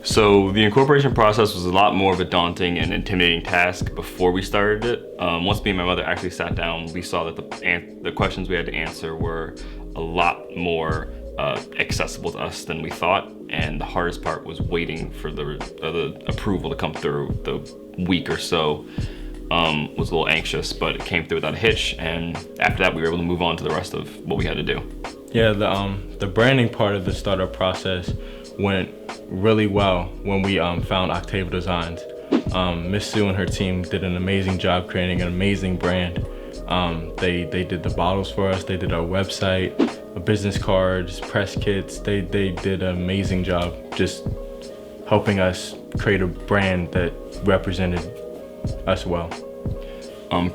So the incorporation process was a lot more of a daunting and intimidating task before we started it. Once me and my mother actually sat down, we saw that the questions we had to answer were a lot more accessible to us than we thought, and the hardest part was waiting for the approval to come through. The week or so was a little anxious, but it came through without a hitch, and after that we were able to move on to the rest of what we had to do. Yeah, the branding part of the startup process went really well when we found Octava Designs. Miss Sue and her team did an amazing job creating an amazing brand. They did the bottles for us, they did our website, business cards, press kits. They did an amazing job just helping us create a brand that represented us well.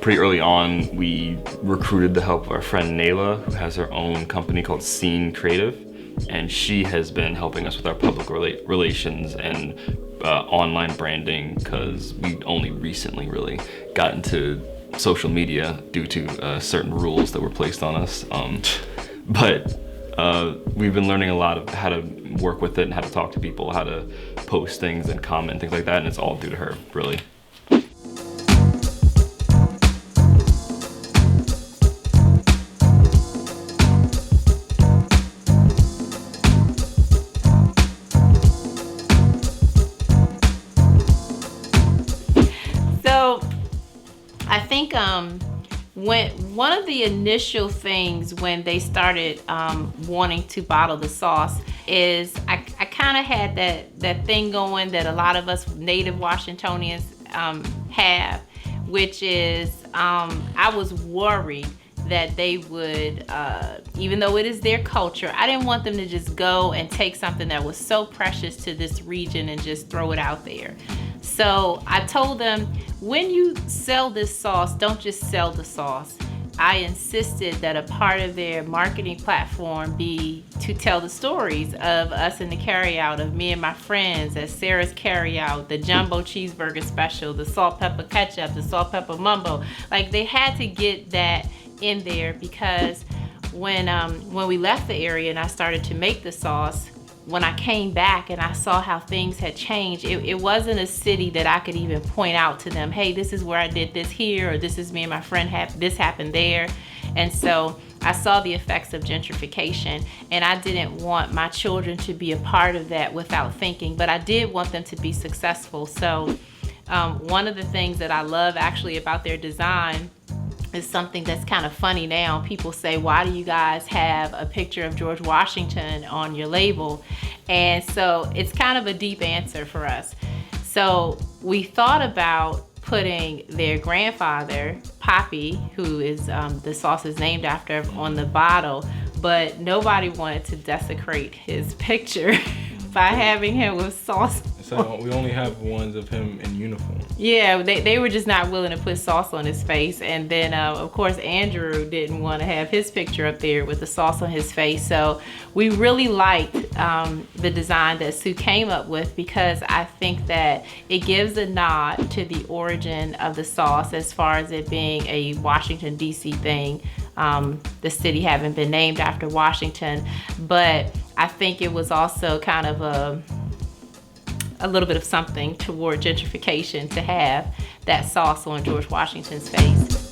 Pretty early on, we recruited the help of our friend Nayla, who has her own company called Scene Creative, and she has been helping us with our public relations and online branding, because we only recently really got into social media due to certain rules that were placed on us. But we've been learning a lot of how to work with it and how to talk to people, how to post things and comment, things like that, and it's all due to her, really. I think when one of the initial things when they started wanting to bottle the sauce is I kind of had that thing going that a lot of us native Washingtonians have, which is I was worried that they would, even though it is their culture, I didn't want them to just go and take something that was so precious to this region and just throw it out there. So I told them, when you sell this sauce, don't just sell the sauce. I insisted that a part of their marketing platform be to tell the stories of us in the carryout, of me and my friends at Sarah's Carryout, the jumbo cheeseburger special, the salt pepper ketchup, the salt pepper mumbo. Like, they had to get that in there, because when we left the area and I started to make the sauce, when I came back and I saw how things had changed, it wasn't a city that I could even point out to them, hey, this is where I did this here, or this is me and my friend, this happened there. And so I saw the effects of gentrification, and I didn't want my children to be a part of that without thinking, but I did want them to be successful. So one of the things that I love actually about their design is something that's kind of funny now. People say, why do you guys have a picture of George Washington on your label? And so it's kind of a deep answer for us. So we thought about putting their grandfather, Poppy, who is the sauce is named after, on the bottle, but nobody wanted to desecrate his picture by having him with sauce. So we only have ones of him in uniform. Yeah, they were just not willing to put sauce on his face. And then, of course, Andrew didn't want to have his picture up there with the sauce on his face. So we really liked the design that Sue came up with, because I think that it gives a nod to the origin of the sauce as far as it being a Washington, D.C. thing. The city having been named after Washington. But I think it was also kind of a little bit of something toward gentrification to have that sauce on George Washington's face.